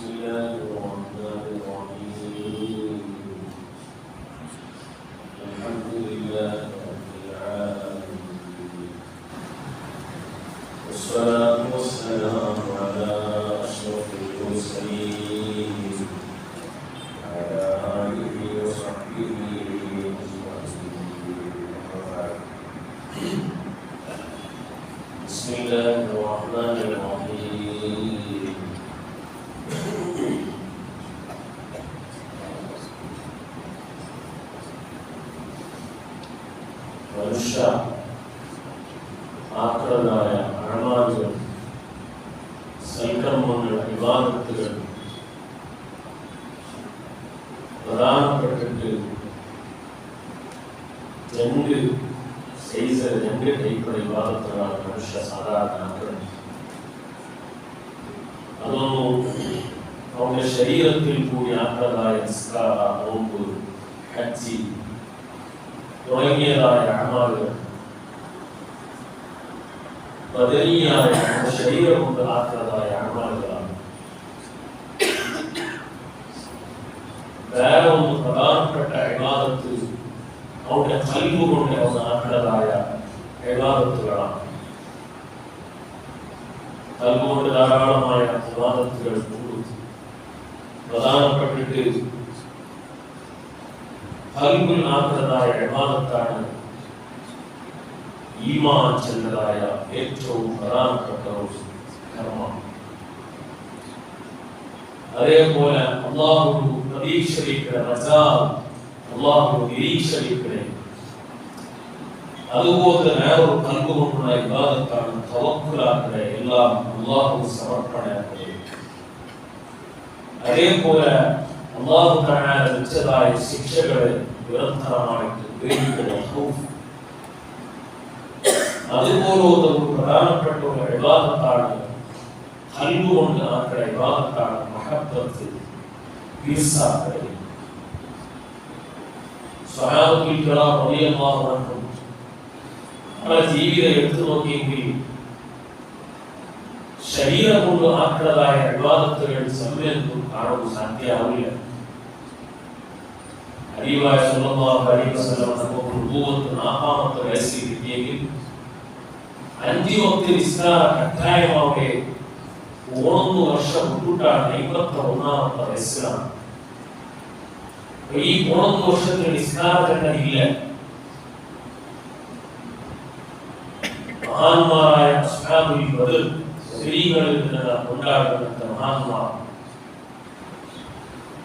بسم الله الرحمن الرحيم. الحمد لله رب العالمين، والصلاة والسلام على أشرف المرسلين وعلى آله وصحبه أجمعين. بسم الله الرحمن الرحيم. മനുഷ്യ ആക്രതായ അഴമാലുകൾ, സൽക്കർമ്മങ്ങൾ, വിവാദത്തുകൾ പ്രധാനപ്പെട്ടിട്ട് രണ്ട് ടൈപ്പുള്ള വിവാദത്തുകളാണ് മനുഷ്യ സാധാരണ ആക്രമിക്കുന്നത്. അതൊന്നും അവന്റെ ശരീരത്തിൽ കൂടി ആക്രതായ നിസ്കാര, നോമ്പ്, ഹജ്ജ് തുടങ്ങിയതായ അമലുകൾ, ബദനിയായ ശരീരം കൊണ്ട് ആക്കുന്നതായ അമലുകളാണ്. വേറെ ഒന്ന് പ്രധാനപ്പെട്ട ഇബാദത്ത് അവന്റെ ഖൽബ് കൊണ്ട് അവൻ ആക്കുന്നതായ ഇബാദത്തുകളാണ്. ഖൽബ് കൊണ്ട് ധാരാളമായ ഇബാദത്തുകൾ പ്രധാനപ്പെട്ടിട്ട് ഖൽബിൽ ആക്കുന്നതായ ഇബാദത്താണ് ഈമാൻ ചെന്നതായ ഏറ്റവും പ്രധാനപ്പെട്ട ഒരു കർമ്മം. അതേപോലെ അല്ലാഹു പ്രതീക്ഷയിക്കണ റജാ, അല്ലാഹു നിരീക്ഷയിക്കണേ. അതുപോലെ വേറൊരു ഖൽബ് കൊണ്ടുള്ള ഇബാദത്താണ് തവക്കുലാക്കണേ, എല്ലാം അല്ലാഹു സമർപ്പണയാക്കണേ. അതേപോലെ അല്ലാഹു തആല വെച്ചതായ ശിക്ഷകളെ നിരന്തരമായിട്ട് പേടിക്കണം. അതുപോലത്തെ ഒരു പ്രധാനപ്പെട്ട ഒരു ഇബാദത്താണ് ഖൽബ് കൊണ്ട് ആക്കുന്ന ഇബാദത്താണ് മഹബ്ബത്ത്, ഈർസാക്കൽ. സ്വഹാബത്തുൽ കിറാം റളിയല്ലാഹു അൻഹും അവരുടെ ജീവിതം എടുത്തു നോക്കിയെങ്കിൽ ശരീരം കൊണ്ട് ആക്കുന്നതായ ഇബാദത്തുകൾ സമയത്തും കാണും സാധ്യമാവില്ല. ഹബീബായ സല്ലല്ലാഹു അലൈഹി വസല്ലം നമുക്ക് നുബുവത്ത് 40-ാമത്തെ വയസ്സിൽ കിട്ടിയെങ്കിൽ 5 വക്ത് നിസ്കാര കട്ടായമാവെ 1 വർഷം മുൻകൂട്ടാണ് 51-ാമത്തെ വയസ്സിലാണ്. ഈ 1 വർഷത്തിൽ നിസ്കാരം ഇല്ല. മഹാന്മാരായ അസ്ഹാബുൽ ബദർ സ്ത്രീകളിൽ നിന്ന് ഉണ്ടാകുന്ന മഹാന്മാർ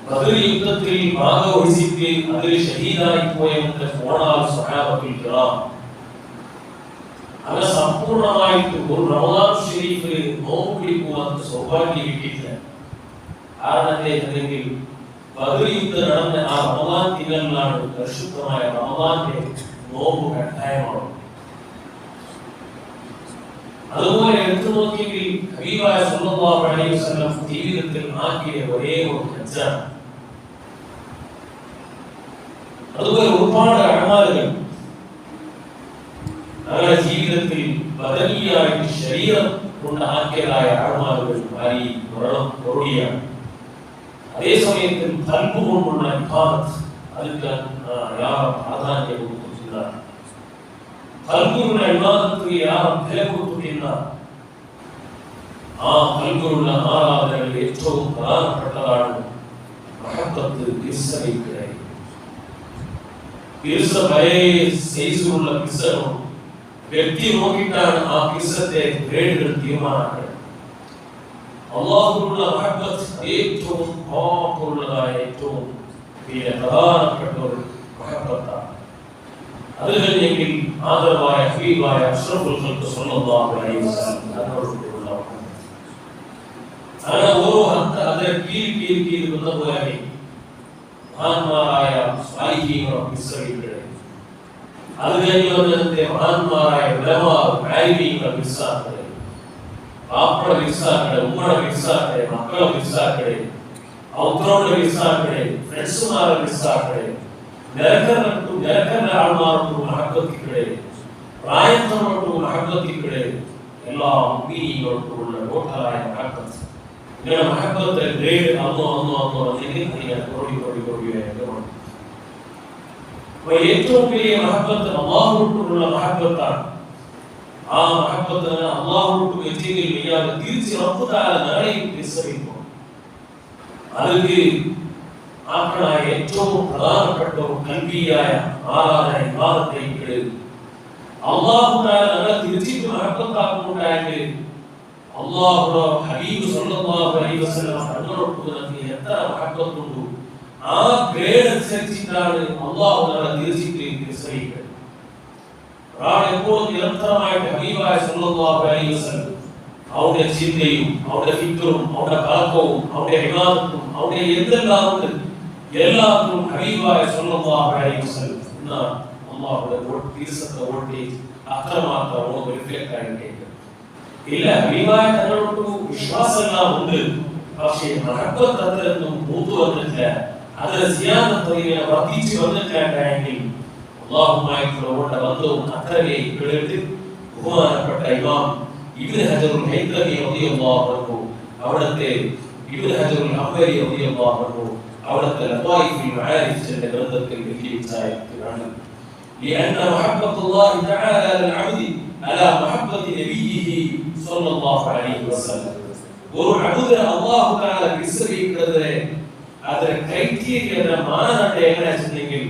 ബദർ യുദ്ധത്തിൽ ഭാഗവഹിച്ചിട്ട് അതിൽ ഷഹീദായി പോയവന്റെ ഫോണാൽ സ്വഹാബത്തുൽ കിറാം അങ്ങനെ സമ്പൂർണമായിട്ട് ഒരു റമദാൻ ഷരീഫിൽ നോമ്പ് പിടിക്കുവാൻ സൗഭാഗ്യം കിട്ടിയില്ല. കാരണം എന്തെങ്കിൽ ബദർ യുദ്ധം നടന്ന ആ റമദാൻ ദിനങ്ങളിലാണ് പരിശുദ്ധമായ റമദാന്റെ നോമ്പ് കട്ടായമാണ്. അതുപോലെ എടുത്തു നോക്കിയെങ്കിൽ ഹബീബായ സല്ലല്ലാഹു അലൈഹി വസല്ലം ജീവിതത്തിൽ ആക്കിയ ഒരേ ഒരു ഹജ്ജാണ്. അതുപോലെ ഒരുപാട് അമലുകൾ അങ്ങനെ ജീവിതത്തിൽ ബദനിയായിട്ട് ശരീരം കൊണ്ട് ആക്കിയതായ അമലുകൾ ഭാരി കുറടിയാണ്. അതേസമയത്തിൽ ഖൽബ് കൊണ്ടുള്ള ഇബാദത്ത് അതിന് ഏറെ പ്രാധാന്യം കൊടുത്തിട്ടുണ്ട്. ഖൽബുള്ള ഇബാദത്തിന് ഏറെ വില കൊടുത്തിട്ടുണ്ട്. ആ ഖൽബുള്ള ആരാധനകളിൽ ഏറ്റവും പ്രധാനപ്പെട്ടതാണ് മഹബ്ബത്ത്, ഈർസയിക്കണേ. ഈർസ പല സൈസിലുള്ള ഈർസകളും വ്യക്തി നോക്കിയിട്ടാണ് ആ ഈർസത്തെ ഗ്രേഡുകൾ തീരുമാനിക്കുന്നത്. അല്ലാഹുവിനുള്ള മഹബ്ബത്ത് ഏറ്റവും ഉള്ളതായ ഏറ്റവും പ്രധാനപ്പെട്ട ഒരു മഹബ്ബത്താണ്. അത് കഴിഞ്ഞെങ്കിൽ ആദരവായ ഹബീബായ അഷ്റഫുൽ ഖൽഖ് സ്വല്ലല്ലാഹു അലൈഹി വസല്ലം തങ്ങളോടുള്ള അങ്ങനെ ഓരോ അതിനെ കീഴ് വന്നപോലെ മഹാന്മാരായ സ്വാലിഹീങ്ങൾ വിശ്രമിക്കട്ടെ. അത് കഴിഞ്ഞ് വന്നതിന്റെ മഹാന്മാരായ ഉലമാ ആലിമീങ്ങൾ വിശ്വാസത്തെ, ബാപ്പയുടെ വിശ്വാസത്തെ, ഉമ്മയുടെ വിശ്വാസത്തെ, മക്കളുടെ വിശ്വാസത്തെ, ഔദ്രോടെ വിശ്വാസത്തെ, ഫ്രണ്ട്സുമാരുടെ വിശ്വാസത്തെ, നിരക്കര ആൾമാർക്ക് മഹബത്തിക്കടെ, പ്രായത്തവർക്ക് മഹബത്തിക്കടെ, എല്ലാ മുഅ്മിനീങ്ങൾക്കുള്ള ടോട്ടലായ മഹബത്ത് ഇങ്ങനെ മഹബത്ത് ഗ്രേഡ് അന്നോ അല്ലെങ്കിൽ നിങ്ങൾ കോടി ഏറ്റവും വലിയ മഹബത്ത് അല്ലാഹുവിനോടുള്ള മഹബത്താണ്. ആ മഹബത്ത് അല്ലാഹുവിനോട് വെച്ചെങ്കിൽ ഇയാൾ തിരിച്ച് റബ്ബ് തആല നാളെയും തിരിച്ചറിയുന്നു. അതിൽ ആക്കണായ ഏറ്റവും പ്രധാനപ്പെട്ട കൽബിയായ ആരാധന ഇബാദത്തെ അല്ലാഹു തആല നമ്മളെ തിരിച്ചിട്ട് മഹബത്താക്കുന്നുണ്ടായെങ്കിൽ അല്ലാഹുവിന്റെ ഹബീബ് സല്ലല്ലാഹു അലൈഹി വസല്ലം തങ്ങളോട് നമുക്ക് എത്ര മഹബത്തുണ്ടോ ആ ഗ്രേഡ് അനുസരിച്ചിട്ടാണ് അല്ലാഹു നമ്മളെ തിരിച്ചിട്ട് തിരിച്ചറിയുന്നത്. ഒരാൾ എപ്പോഴും നിരന്തരമായിട്ട് ഹബീബായ സല്ലല്ലാഹു അലൈഹി വസല്ലം അവരുടെ ചിന്തയും അവരുടെ ഫിക്റും അവരുടെ കലക്കവും അവരുടെ ഇബാദത്തും അവരുടെ എന്തെല്ലാം ഉണ്ട് എല്ലാത്തിനും ഹബീബായ സല്ലല്ലാഹു അലൈഹി വസല്ലം എന്നാണ് അല്ലാഹുവിന്റെ തിരിച്ചത്തെ വോൾട്ടേജ് അത്രമാത്രം റിഫ്ലക്ട് ആയിട്ട് ഇല്ല. ഹബീബായ തങ്ങളോട് വിശ്വാസമെല്ലാം ഉണ്ട്, പക്ഷേ മഹബത്ത് അതിലൊന്നും മൂത്തു വന്നിട്ടില്ല, അതിലെ സിയാദത്ത് വർദ്ധിച്ചു വന്നിട്ടില്ലെങ്കിൽ അല്ലാഹുവുമായിട്ടുള്ള ബന്ധവും അത്രയെ കേട്ട് ബഹുമാനപ്പെട്ട ഇമാം ഇബ്നു ഹജറുൽ ഹൈതമി റളിയല്ലാഹു അൻഹു അവിടുത്തെ ഇബ്നു ഹജറുൽ ഹംബലി റളിയല്ലാഹു അൻഹു അവിടുത്തെ ലതായിഫുൽ മആരിഫ് എന്ന ഗ്രന്ഥത്തിൽ എഴുതിയിരിക്കുകയാണ് لأن محبة الله تعالى للعبد على محبة نبيه صلى الله عليه وسلم. ഒരു അബുദ് അല്ലാഹു തആല വിശ്വസിക്കുന്നത് അതിന്റെ ക്രൈറ്റീരിയ മാനദണ്ഡം എങ്ങനെയാണെന്നെങ്കിൽ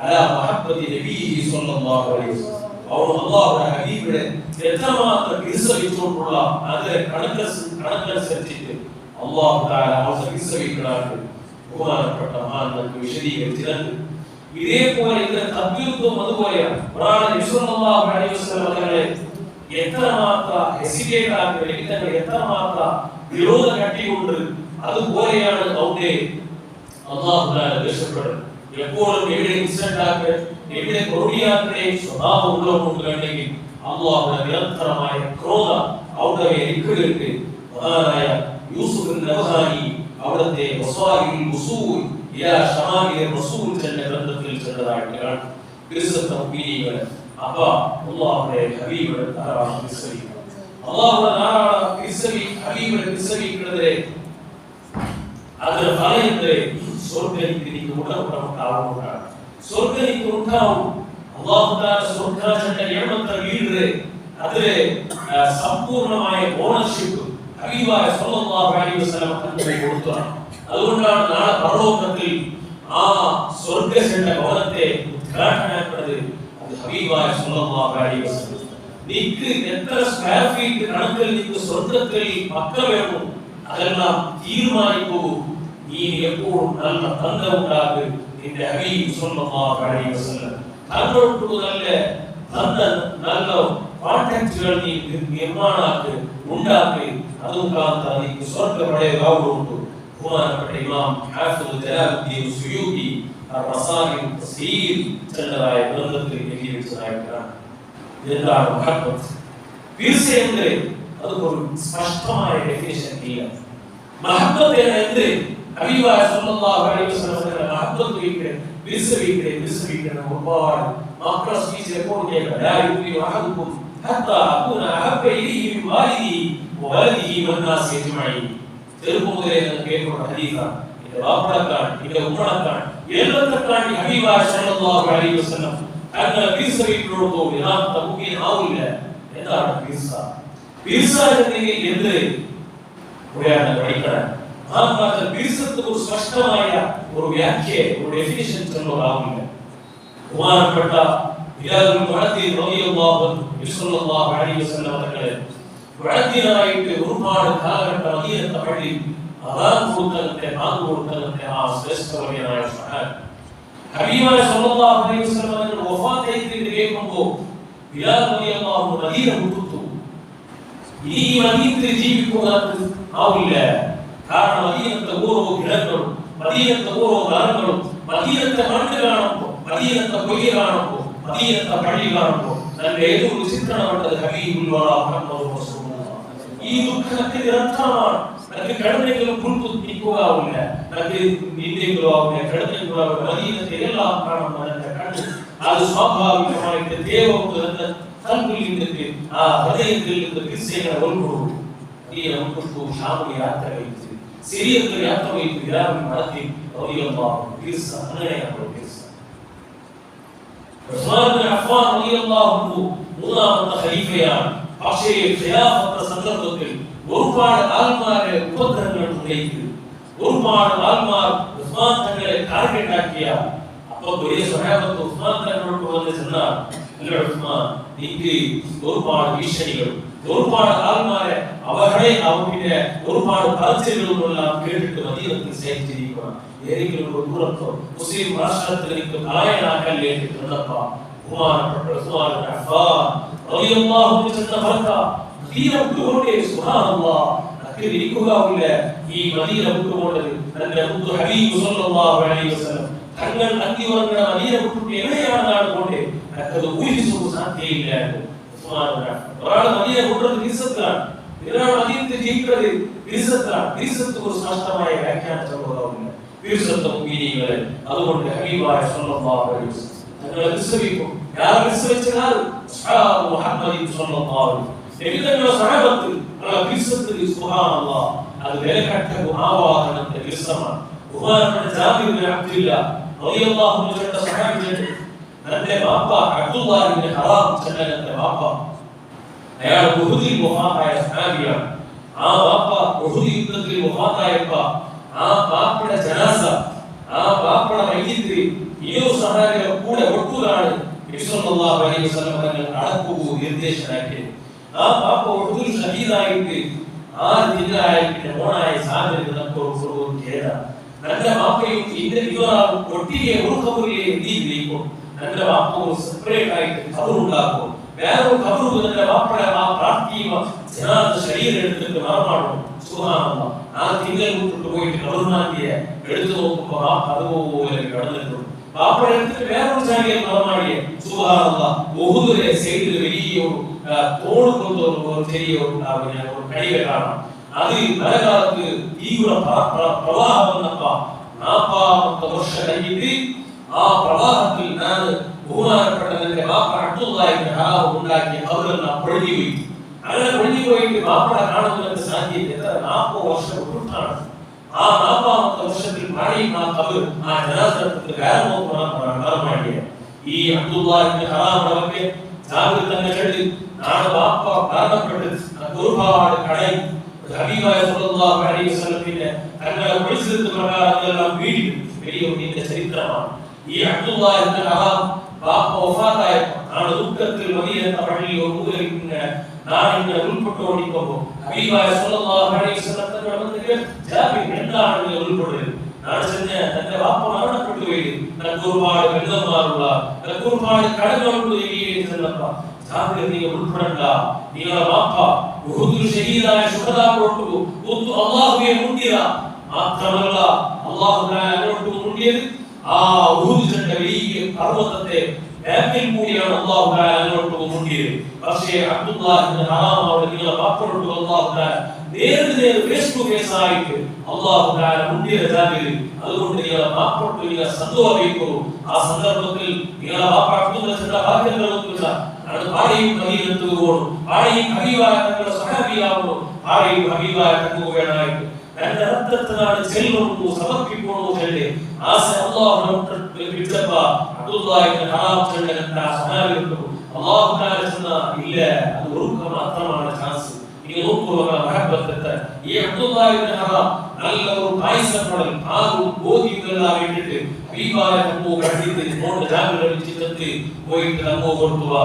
അലാ മഹബ്ബത്തി നബിഹി സ്വല്ലല്ലാഹു അലൈഹി വസല്ലം. അവർ അല്ലാഹുവിന്റെ ഹബീബിനെ എത്രമാത്രം വിശ്വസിച്ചുകൊണ്ടുള്ള അതിന്റെ കണക്കനുസരിച്ചിട്ട് അല്ലാഹു തആല അവരെ വിശ്വസിക്കലാണ് ബഹുമാനപ്പെട്ട മഹാന്മാർക്ക് വിശദീകരിച്ചിട്ടുണ്ട്. ഇതേപോലെ ഇതിന്റെ തദ്ബീറും അതുപോലെയാണ്. ഖുർആൻ സല്ലല്ലാഹു അലൈഹി വസല്ലം തങ്ങളെ എത്രമാത്രം ഹെസിറ്റേറ്റ് ആക്കുന്നത്, എത്രമാത്രം വിരോധം കാട്ടിക്കൊണ്ട് അതുപോലെയാണ് അവിടെ അല്ലാഹു തആല ദേഷ്യപ്പെടുന്നത്. എപ്പോഴും എവിടെ ഇൻസിഡന്റ് ആക്കുക, എവിടെ കൊടിയാക്കുന്ന സ്വഭാവം ഉള്ളവരുണ്ടെങ്കിൽ അല്ലാഹുവിന്റെ നിരന്തരമായ ക്രോധം അവിടെ ഇരിക്കുകയുണ്ട്. മഹാനായ യൂസുഫ് നബഹാനി അവിടുത്തെ വസായിൽ ഉസൂൽ ഇലാ ശമാഇൽ റസൂൽ എന്ന ഗ്രന്ഥത്തിൽ ചെന്നതായിട്ട് കാണാം. ക്രിസ്തീയ മുഅ്മിനീകൾ അപ്പൊ അല്ലാഹുവിന്റെ ഹബീബിനെ ധാരാളം വിശ്വസിക്കുക, അല്ലാഹുവിന്റെ ധാരാളം ഹബീബിനെ വിശ്വസിക്കുന്നത് അതിന് പറയുന്നത് സ്വർഗ്ഗത്തിൽ ഉണ്ടാവുന്നതാണ്. സ്വർഗ്ഗത്തിൽ ഉണ്ടാവും അല്ലാഹു തആല സ്വർഗ്ഗത്തിന്റെ നിയമത്തെ വീട് അതിലെ സമ്പൂർണ്ണമായ ഓണർഷിപ്പ് ഹബീബായ സല്ലല്ലാഹു അലൈഹി വസല്ലം തങ്ങൾക്ക് കൊടുത്തതാണ്. അതുകൊണ്ടാണ് നാളെ പരലോകത്തിൽ ആ സ്വർഗ്ഗത്തിന്റെ ഭവനത്തെ ഉദ്ഘാടനപ്പെടുന്നത് അത് ഹബീബായ സല്ലല്ലാഹു അലൈഹി വസല്ലം. നീക്ക് എത്ര സ്ക്വയർ ഫീറ്റ് കണക്കിൽ നീക്ക് സ്വർഗ്ഗത്തിൽ മക്കൾ വേണം അതെല്ലാം തീരുമാനിക്കൂ. നീ എപ്പോഴും നല്ല ബന്ധം ഉണ്ടാക്കുക നിന്റെ ഹബീബ് സല്ലല്ലാഹു അലൈഹി വസല്ലം തങ്ങളോട് നല്ല കോൺടാക്റ്റുകൾ നീ നിർമ്മാണാക്ക് ഉണ്ടാക്കി. അതുകൊണ്ടാണ് നീക്ക് സ്വർഗ്ഗപടയാവുള്ളൂ. ബഹുമാനപ്പെട്ട ഇമാം ഹാഫിദ് ജലാലുദ്ദീൻ സുയൂത്തി അർ-റസാഇൽ തഫ്സീർ എന്നതായ ഗ്രന്ഥത്തിൽ എഴുതി വെച്ചതായിട്ടാണ്. എന്താണ് മഹബത്ത്? തീർച്ചയായും അതൊരു സ്പഷ്ടമായ ഡെഫിനിഷൻ ഇല്ല. മഹബത്ത് എന്ത്? ഹബീബായ സല്ലല്ലാഹു അലൈഹി വസല്ലം മഹബത്ത് വിശ്വസിക്കണം. ഒരുപാട് മക്കളെ സ്പീച്ച് എപ്പോഴും കേൾക്കാം. ലാ യുമിനു അഹദുക്കും ഹത്താ അകൂന അഹബ്ബ ഇലൈഹി മിൻ വാലിദിഹി വവലദിഹി വന്നാസി അജ്മഈൻ. ചെറുപ്പം മുതലേ കേൾക്കുന്ന ഹദീസാണ്. എന്റെ വാപ്പളക്കാണ്, എന്റെ ഉമ്മളക്കാണ്, എല്ലാത്തക്കാണ് ഹബീബായ സല്ലല്ലാഹു അലൈഹി വസല്ലം അങ്ങനെ വിശ്വസിക്കുന്നതോട് യഥാർത്ഥ മുഖ്യ ആവില്ല. എന്താണ് എന്ത് പഠിക്കണം? ഒരു സ്പഷ്ടമായ ഒരു വ്യാഖ്യ, ഒരു ഡെഫിനിഷൻ ചെന്നതാവില്ല. ബഹുമാനപ്പെട്ട ബിലാലുൽ മുഅദ്ദിൻ റളിയല്ലാഹു അൻഹു സല്ലല്ലാഹു അലൈഹി വസല്ലം തങ്ങളെ മുഅദ്ദിനായിട്ട് ഒരുപാട് കാലഘട്ടം മദീനത്തെ പള്ളിയിൽ അദാൻ കൊടുക്കലത്തെ ആ ശ്രേഷ്ഠവര്യനായ സ്വഹാബി ഹബീബായ സല്ലല്ലാഹു അലൈഹി വസല്ലം തങ്ങളുടെ വഫാത്ത് ആയിട്ട് കേൾക്കുമ്പോൾ ബിലാൽ റളിയല്ലാഹു അൻഹു മദീന വിട്ടു. ഈ മദീനയിൽ ജീവിക്കുക ആവില്ല. കാരണം മദീനത്തെ ഓരോ ഗ്രഹങ്ങളും മദീനത്തെ ഓരോ നഗരങ്ങളും മദീനത്തെ മണ്ണ് കാണുമ്പോൾ മദീനത്തെ പൊയ്യ കാണുമ്പോൾ മദീനത്തെ പള്ളി കാണുമ്പോൾ തന്റെ ഏതൊരു ചിത്രണപ്പെട്ടത് ഹബീബുൽ വറാ മുഹമ്മദ് റസൂലുള്ളാഹ്. ഈ ദുഃഖത്തിന് നിരന്തരമാണ്. നമുക്ക് കിടന്നെങ്കിലും പുൽകുത്തിക്കുവാവില്ല, നമുക്ക് ഇന്ത്യയിലോ ആവില്ല, കിടന്നെങ്കിലും മദീനത്തെ എല്ലാം കാണുന്ന കണ്ണ് അത് സ്വാഭാവികമായിട്ട് ദേവമുഖത്ത് കൽബിൽ നിന്നിട്ട് ആ ഹൃദയത്തിൽ നിന്ന് തീർച്ചയായും ഒഴുകും. ഈ നമുക്ക് യാത്ര കഴിച്ച് സിറിയക്ക് യാത്ര പോയിട്ട് ബിലാൽ നടത്തി റളിയല്ലാഹു തീർച്ച അങ്ങനെയാണ് തീർച്ച. ഉസ്മാൻ ബിൻ അഫ്ഫാൻ റളിയല്ലാഹു അൻഹു മൂന്നാമത്തെ ഖലീഫയാണ്. പക്ഷേ ഖിലാഫത്ത് സന്ദർഭത്തിൽ ഒരുപാട് ആൾമാരെ ഉപദ്രവങ്ങൾ ഉന്നയിച്ചു. ഒരുപാട് ആൾമാർ ഉസ്മാൻ തങ്ങളെ ടാർഗറ്റ് ആക്കിയ അപ്പോൾ വലിയ സഹാബത്ത് ഉസ്മാൻ തങ്ങളോട് വന്ന് ചെന്നാൽ, അല്ല ഉസ്മാൻ, എനിക്ക് ഒരുപാട് ഭീഷണികൾ, ഒരുപാട് ആൾമാരെ പിന്നെ ഒരുപാട് പറച്ചിലുകളെല്ലാം കേട്ടിട്ട് മദീനത്തിൽ സേവിച്ചിരിക്കണം. ഏതെങ്കിലും ഒരു ദൂരത്തോ മുസ്ലിം രാഷ്ട്രത്തിൽ എനിക്ക് നായകനാക്കല്ലേ എന്ന് കണ്ടപ്പോ ബഹുമാനപ്പെട്ട ഉസ്മാൻ ബിൻ അഫ്ഫാൻ റളിയല്ലാഹു അൻഹു ചെന്ന ഫർഖ മദീന വിട്ടുകൊണ്ടേ സുബ്ഹാനല്ലാഹ് ഇരിക്കുകയില്ല. ഈ മദീന വിട്ടുകൊണ്ടത് തന്റെ മുത്തു ഹബീബ് സല്ലല്ലാഹു അലൈഹി വസല്ലം തങ്ങൾ അന്തി ഉറങ്ങുന്ന മദീന വിട്ടുകൊണ്ട് എവിടെയാണ് നാടുകൊണ്ട് അത് ഊഹിച്ചു സാധ്യയില്ലായിരുന്നു. ഒരാൾ മദീന കൊണ്ടത് വിരിസത്താണ്, ഒരാൾ മദീനത്തിൽ ജീവിക്കുന്നത് വിരിസത്താണ്. വിരിസത്ത് ഒരു സ്പഷ്ടമായ വ്യാഖ്യാനം സംഭവമില്ല. വിരിസത്ത് മുഅ്മിനീങ്ങളെ അതുകൊണ്ട് ഹബീബായ സല്ലല്ലാഹു അലൈഹി വസല്ലം തങ്ങളെ വിശ്വസിക്കും. യാ വിശ്വസിച്ചാൽ അസ്ഹാബു മുഹമ്മദി സല്ലല്ലാഹു അലൈഹി വസല്ലം തങ്ങളുടെ സഹാബത്ത് വിരിസത്ത് സുബ്ഹാനല്ലാഹ് അത് വിലക്കട്ട ആവാഹനത്തെ വിരിസമാണ്. ബഹുമാനപ്പെട്ട ജാബിർ ബിൻ അബ്ദുല്ലാഹ് റളിയല്ലാഹു അൻഹു സഹാബിയാണ്. തന്റെ ബാപ്പ അബ്ദുല്ലാഹ് ഇബ്നു ഹറാം ചെന്നത്തെ ബാപ്പ അയാൾ ഉഹുദിൽ വഫാത്തായ സഹാബിയാണ്. ആ ബാപ്പ ഉഹുദ് യുദ്ധത്തിൽ വഫാത്തായപ്പോൾ ആ ബാപ്പയുടെ ജനാസ, ആ ബാപ്പയുടെ മയ്യിത്ത് ഇരുപത് സഹാബികളുടെ കൂടെ ഒട്ടുകാണ് നബി സല്ലല്ലാഹു അലൈഹി വസല്ലം തങ്ങൾ അടക്കുക നിർദ്ദേശിച്ചത്. ആ ബാപ്പ ഉഹുദിൽ ഷഹീദായിട്ട് 6 ജില്ലയായിട്ട് മോനായ സാബിർ നമുക്ക് കേര നല്ല ബാപ്പയും ഇവരാണ് ഒട്ടിയെ ഒരു ഖബറിലെ എത്തിയിരിക്കും. നല്ല ബാപ്പ സെപ്പറേറ്റ് ആയിട്ട് ഖബർ ഉണ്ടാക്കും. വേറൊരു ഖബർ നല്ല ബാപ്പയുടെ ആ പ്രാർത്ഥിക ജനാസ ശരീരം എടുത്തിട്ട് മറമാടും. സുബ്ഹാനല്ലാഹ് ആ തിങ്കൾ വിട്ടിട്ട് പോയിട്ട് ഖബർമാന്തിയ എടുത്തു നോക്കുമ്പോൾ ആ അതുപോലെ കിടന്നിട്ടുണ്ട്. ബാപ്പയുടെ എടുത്തിട്ട് വേറൊരു ശരീരം മറമാടിയ സുബ്ഹാനല്ലാഹ് ഉഹുദിലെ സൈഡിൽ വലിയൊരു തോട് കൊണ്ടൊരു ചെറിയൊരു കടികൾ കാണാം. അത് മഴക്കാലത്ത് തീവ്ര പ്രവാഹം വന്നപ്പോ 40 വർഷം കഴിഞ്ഞിട്ട് ആ പ്രവാഹത്തിൽ ഞാൻ ബഹുമാനപ്പെട്ട എന്റെ ബാപ്പ അബ്ദുല്ലാഹി ഇബ്നു ഹറാം ഉണ്ടാക്കിയ ഖബറെല്ലാം പൊളിഞ്ഞു പോയി. അങ്ങനെ പൊളിഞ്ഞു പോയിട്ട് ബാപ്പയുടെ കാണുന്നതിന്റെ സാധ്യത 40 വർഷം വിട്ടാണ്. ആ 40ാമത്തെ വർഷത്തിൽ മഴയും ആ ഖബർ ആ ജനാസത്തിൽ വേറെ നോക്കാൻ ഈ അബ്ദുല്ലാഹി ഇബ്നു ഹറാം അവർക്ക് ജാബിർ തന്നെ കേട്ട് നാളെ ബാപ്പ മരണപ്പെട്ട് ഒരുപാട് കടയിൽ ഹബീബായ സല്ലല്ലാഹു അലൈഹി വസല്ലമിന്റെ തങ്ങളെ വിളിച്ചത് പ്രകാരം വീടി വലിയ ചരിത്രമാണ്. ഈ അബ്ദുല്ലാഹി ഇബ്നു ഹറാം ബാപ്പ വഫാത്തായപ്പോൾ ആണ് ദുഃഖത്തിൽ മദീനത്തെ പള്ളിയിൽ ഒരു മൂലയിൽ നാടിന്റെ ഉൾപ്പെട്ടുകൊണ്ടിരിക്കുമ്പോൾ ഹബീബായ സല്ലല്ലാഹു അലൈഹി വസല്ലം തങ്ങൾ വന്നിട്ട് ജാബിർ എന്താണ് ഉൾപ്പെടുന്നത്? നാളെ ചെന്ന് തന്റെ ബാപ്പ മരണപ്പെട്ടു പോയി, തനക്ക് ഒരുപാട് ബന്ധന്മാരുള്ള, തനക്ക് ഒരുപാട് കടങ്ങളുണ്ട് ചെന്നപ്പോ ജാബിർ നീ ഉൾപ്പെടണ്ട, നിങ്ങളുടെ ബാപ്പ ഉഹുദിൽ ഷഹീദായ ശുഹദാക്കളോട് ഒത്തു അല്ലാഹുവെ മുണ്ടിയ മാത്രമല്ല അല്ലാഹു തആലയോട് മുണ്ടിയത് ആ ഉഹുദിന്റെ വലിയ പർവതത്തെ ബാക്കിൽ കൂടിയാണ് അല്ലാഹു തആലയോട് മുണ്ടിയത്. പക്ഷേ അബ്ദുല്ലാഹി ഇബ്നു ഹറാം അവരുടെ നിങ്ങളുടെ ബാപ്പയോട് അല്ലാഹു തആല നേരെ ഫേസ് ടു ഫേസ് ആയിട്ട് അല്ലാഹു തആല മുണ്ടിയ ജാബിർ അതുകൊണ്ട് നിങ്ങളുടെ ബാപ്പയോട് നിങ്ങൾ സന്തോഷിക്കൂ. ആ സന്ദർഭത്തിൽ നിങ്ങളുടെ ബാപ്പ അബ്ദുല്ലാഹിന്റെ ഭാഗ്യങ്ങളൊന്നുമില്ല, അത് പാടിയും മദീനത്ത് പോകുന്നു, പാടിയും ഹബീബായ തങ്ങളുടെ സഹാബിയാവുന്നു, പാടിയും ഹബീബായ തങ്ങുകയായിട്ട് തന്റെ രക്തത്തിനാണ് ചെല്ലുന്നു സമർപ്പിക്കുന്നു ചെല്ല് ആസ അല്ലാഹു വിട്ടപ്പ അബ്ദുല്ലാഹി ഇബ്നു ഹറാം ചെല്ലണ്ട സഹാബിയുണ്ട്. അല്ലാഹു തആല ചെന്ന ഇല്ല, അത് ഒരു മാത്രമാണ് ചാൻസ്. ഈ നോക്കുക മഹബത്തെ ഈ അബ്ദുല്ലാഹി ഇബ്നു ഹറാം നല്ല ഒരു പായസപ്പടൽ ആകും ബോധികളെല്ലാം വേണ്ടിട്ട് ഹബീബായ തങ്ങു കണ്ടിട്ട് നോട്ട് ജാബിർ വിളിച്ചിട്ട് പോയിട്ട് തങ്ങു കൊടുത്തുക.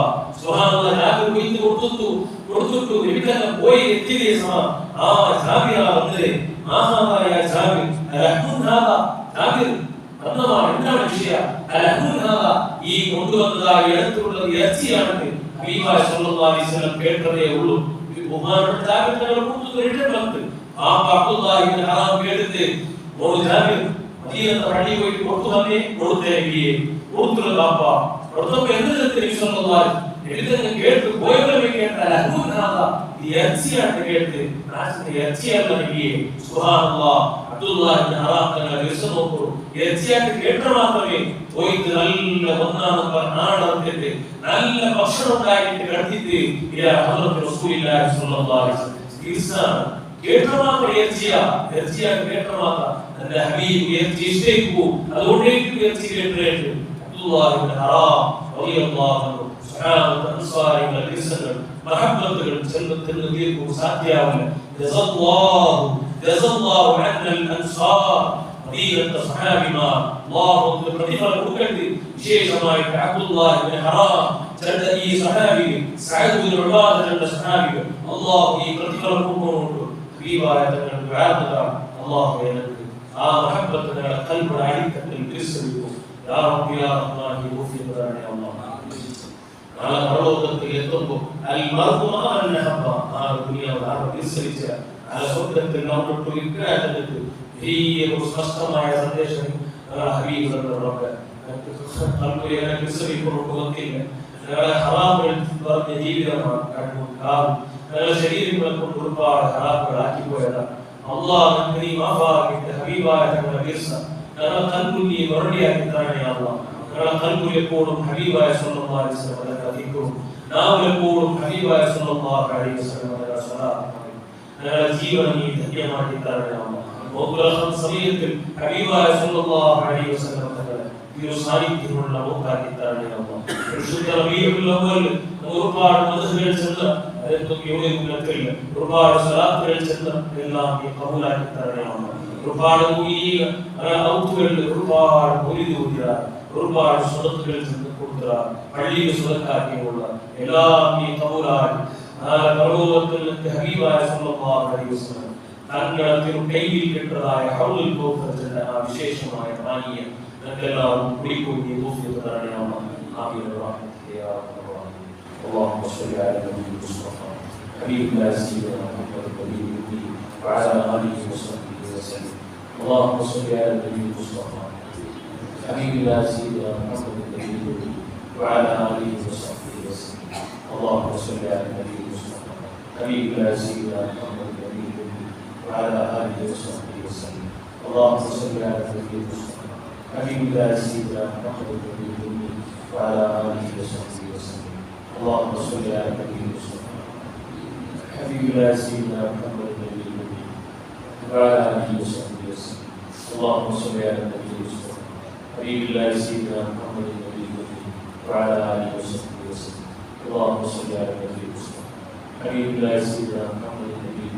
സുബ്ഹാനല്ലാഹ് ജാബിർ പോയിട്ട് കൊടുത്തു വിവിധങ്ങൾ പോയി എത്തിയ സമയം ആ ജാബിർ വന്നത് ആഹായ ജാബിർ അൽഹംദുലില്ലാഹ് ജാബിർ അന്നമാണ് എന്താണ് വിഷയം? അൽഹംദുലില്ലാഹ് ഈ കൊണ്ടുവന്നതായി എടുത്തുള്ളത് ഇറച്ചിയാണെന്ന് ഹബീബായ സല്ലല്ലാഹു അലൈഹി വസല്ലം കേട്ടതേ ഉള്ളൂ. ബഹുമാനപ്പെട്ട ജാബിർ തങ്ങൾ കൂട്ടുകെട്ടിട്ടുണ്ട്. ആ അബ്ദുല്ലാഹി ഇബ്നു ഹറാം കേട്ടിട്ട് ഓ ജാബിർ മദീനത്തെ പള്ളിയിൽ പോയി കൊടുത്തുവന്നേ കൊടുത്തേക്കിയേ കൊടുത്തുള്ള ബാപ്പ കൊടുത്തപ്പോ എന്ത് സല്ലല്ലാഹു എഴുതുന്ന കേട്ട് പോയവരെ കേട്ടാൽ അൽഹംദുലില്ലാഹ് ഇറച്ചിയാണ് കേട്ട് ഇറച്ചിയല്ല നബിയെ. സുബ്ഹാനല്ലാഹ് അബ്ദുല്ലാഹി ഇബ്നു ഹറാം തങ്ങളെ വിളിച്ചു നോക്കൂ, ഇറച്ചിയായിട്ട് കേട്ട് മാത്രമേ പോയിട്ട് നല്ല ഒന്നാമത്തെ നാടകത്തിട്ട് നല്ല ഭക്ഷണം ഉണ്ടാക്കിയിട്ട് കടത്തിട്ട് ഹദ്റത്ത് റസൂലുള്ളാഹി സ്വല്ലല്ലാഹു അലൈഹി വസല്ലം കേട്ടമാത്ര ഉയർച്ചയാ കേട്ടമാത്ര എന്റെ ഹബീബ് ഉയർച്ച ഇഷ്ടേക്കു അതുകൊണ്ടേക്ക് ഉയർച്ച കേട്ടിട്ട് അബ്ദുല്ലാഹി ഇബ്നു ഹറാം റളിയല്ലാഹു അൻഹു സഹാബത്ത് അൻസാരികൾ കിസ്സകൾ മഹബ്ബത്തുകൾ ചെല്ലത്തിൽ നീക്കു സാധ്യമാവില്ല ജസല്ലാഹു അന്നൽ അൻസാർ മദീനത്തെ സഹാബിമാർ അല്ലാഹു പ്രതിഫലം കൊടുക്കട്ടെ വിശേഷമായിട്ട് അബ്ദുല്ലാഹി ഇബ്നു ഹറാം ഈ സഹാബി സഅദ് ബിൻ ഉബാദയുടെ സഹാബി അല്ലാഹു ഈ പ്രതിഫലം കൊടുക്കുന്നു ഹബീബായ തങ്ങൾ ദുആ അല്ലാഹു എനിക്ക് ആ മഹബ്ബത്തുകളെ ഖൽബിൽ അടിത്തട്ടിൽ തിരിച്ചറിയുന്നു യാ റബ്ബി യാ റഹ്മാൻ ഈ തൗഫീഖാണ് അല്ലാഹു നാളെ പരലോകത്തിൽ എത്തുമ്പോൾ അൽ മർഹു മാൻ നഹബ ആ ദുനിയാവ് ആ തിരിച്ചറിച്ച ആ സ്വർഗ്ഗത്തിൽ നമ്മോട്ട് വിക്രാതത്തിൽ ഈ ഒരു സ്പഷ്ടമായ സന്ദേശം ഹബീബ് തങ്ങളുടെ ഖൽബിൽ തിരിച്ചറിയപ്പെടുകയില്ല ഞങ്ങളെ ഹറാമുകൾ പറഞ്ഞ ജീവിതമാണ് ഞങ്ങളുടെ ശരീരങ്ങളെ കൊണ്ട് ഒരുപാട് ഹറാമുകളാക്കി പോയതാണ് അള്ളാഹ് നമുക്ക് മാഫാക്കിയിട്ട് ഹബീബായ തങ്ങളുടെ വീർസ ഞങ്ങളെ കൽബുല്ലി മറുപടിയാക്കി തരണേ അള്ളാഹ് ഞങ്ങളെ കൽബുൽ എപ്പോഴും ഹബീബായ സ്വല്ലല്ലാഹു അലൈഹി വസല്ലം തങ്ങളുടെ ദിക്റും നാവിൽ എപ്പോഴും ഹബീബായ സ്വല്ലല്ലാഹു അലൈഹി വസല്ലം തങ്ങളുടെ സ്വലാത്തും ഞങ്ങളുടെ ജീവനെ നീ ധന്യമാക്കി തരണേ അള്ളാഹ് മൗഖുൽ സമയത്തിൽ ഹബീബായ സ്വല്ലല്ലാഹു അലൈഹി വസല്ലം തങ്ങളുടെ സാന്നിധ്യമുള്ള മൗഖാക്കി തരണേ അള്ളാഹ് പരിശുദ്ധ റബീഉൽ അവ്വൽ ഒരുപാട് മദ്ഹുകൾ ചെന്ന് ഒരുപാട് സ്വലാത്തുകൾ ചെന്ന് എല്ലാം നീ കബൂലാക്കി തരണേ അള്ളാഹ് ഒരുപാട് ഒരുപാട് ഒരുപാട് സ്വതത്തുകൾ ചെന്ന് കൊടുക്കുക പള്ളിയിൽ സ്വതക്കാക്കിയുള്ള എല്ലാം നീ കബൂലാക്കി പരലോകത്തിൽ ഹബീബായ സ്വല്ലല്ലാഹു അലൈഹി വസല്ലം തങ്ങളുടെ കയ്യിൽ കിട്ടതായ ഹൗലുൽ കൗസർ ആ വിശേഷമായ പാനീയം എല്ലാവരും കുടിക്കും നീ തൗഫീഖ് തരണേ അള്ളാഹ് ആമീൻ യാ റബ്ബൽ ആലമീൻ اللهم صل على النبي المصطفى حبيبنا سيدنا محمد النبي وعلى اله وصحبه وسلم اللهم صل على النبي المصطفى حبيبنا سيدنا محمد النبي وعلى اله وصحبه وسلم اللهم صل على النبي المصطفى حبيبنا سيدنا محمد النبي وعلى اله وصحبه وسلم اللهم صل على النبي المصطفى حبيبنا سيدنا محمد النبي وعلى اله وصحبه وسلم اللهم صل على النبي المصطفى حبيبنا سيدنا محمد النبي وعلى اله وصحبه وسلم اللهم صل على النبي المصطفى حبيبنا سيدنا محمد النبي وعلى اله وصحبه وسلم اللهم صل على النبي المصطفى حبيبنا سيدنا محمد النبي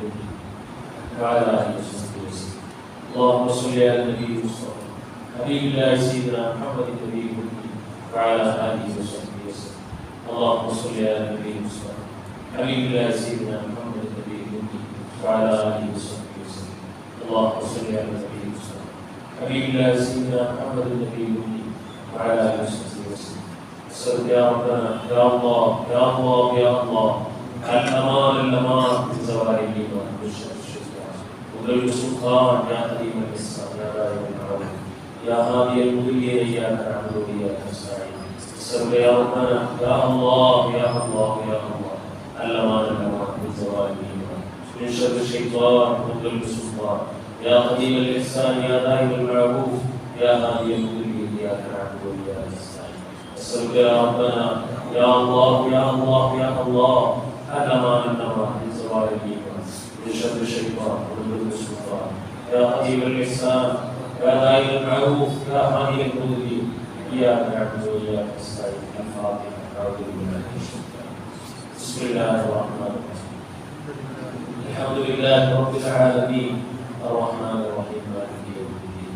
وعلى اله وصحبه وسلم اللهم صل على النبي المصطفى حبيبنا سيدنا محمد النبي وعلى اله وصحبه وسلم اللهم صل على النبي المصطفى حبيب الله سيدنا محمد النبي وعلى اله وصحبه وسلم اللهم صل على النبي المصطفى حبيب الله سيدنا محمد النبي وعلى اله وصحبه وسلم اسالك يا ربنا يا الله يا الله يا الله الامان من زوال الايمان والشر الشيطان وذل السلطان يا قديم الاحسان يا دائم العون يا هادي المضلين اياك نعبد واياك نستعين اسالك يا ربنا يا الله يا الله يا الله الامان من زوال الايمان من شر الشيطان وذل السلطان يا قديم الاحسان يا دائم المعروف يا هادي المضلين اياك نعبد واياك نستعين اسالك يا ربنا يا الله يا الله يا الله الامان من زوال الايمان من شر الشيطان وذل السلطان يا قديم الاحسان يا دائم المعروف يا هادي المضلين إياك نعبد وإياك نستعين الفاتحة أعوذ بالله من الشيطان بسم الله الرحمن الرحيم الحمد لله رب العالمين الرحمن الرحيم مالك يوم الدين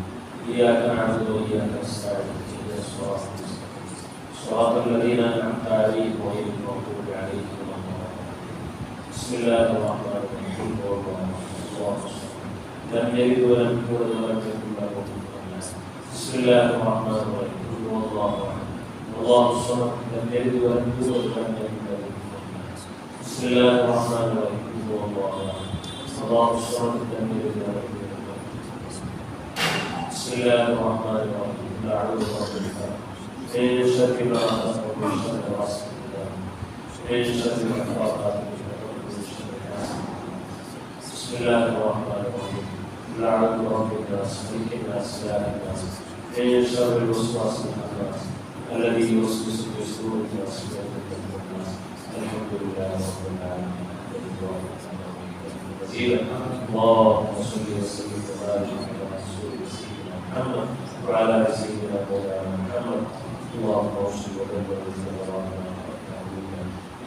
إياك نعبد وإياك نستعين اهدنا الصراط المستقيم صراط الذين أنعمت عليهم غير المغضوب عليهم ولا الضالين بسم الله الرحمن الرحيم الله لم يلد ولم يولد ولم يكن له كفوا أحد بسم الله الرحمن الرحيم الله احد الله الصمد لم يلد ولم يولد ولم يكن له كفوا احد بسم الله الرحمن الرحيم الله احد الله الصمد لم يلد ولم يولد ولم يكن له كفوا احد بسم الله الرحمن الرحيم لا اعوذ برب الفلق من شر ما خلق ومن شر غاسق من شر الحفاظات بسم الله الرحمن الرحيم لا اعوذ برب الناس ملك الناس اله الناس من شر الوسواس الخناس الذي يوسوس في صدور الناس الحمد لله رب العالمين مزيدا. اللهم صل وسلم وبارك على رسولك سيدنا محمد وعلى ال سيدنا مولانا محمد. اللهم صل وسلم وبارك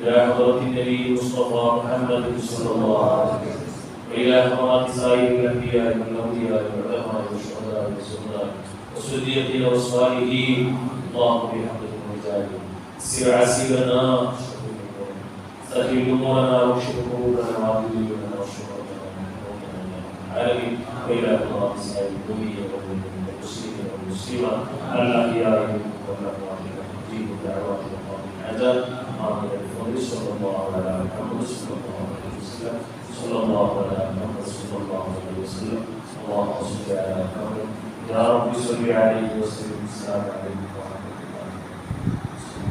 إلى حضرة النبي المصطفى محمد صلى الله عليه وسلم وإلى حضرات سائر الأنبياء والأولياء والعلماء والشهداء والصالحين والصديقين والصالحين. اللهم بحقكم وجاههم سر عسيرنا سهل أمورنا واكشف كروبنا وعافينا واشفنا العالمين. وإلى حضرات سائر الأمية والمسلمين والمسلمات الأحياء والأموات مجيب الدعوات وقاضي الحاجات. آمين بفضل صلى الله على محمد صلى الله عليه وسلم. صلى الله على محمد صلى الله عليه وسلم. اللهم صل على محمد يا رب صل عليه وسلم. السلام عليكم ورحمة الله.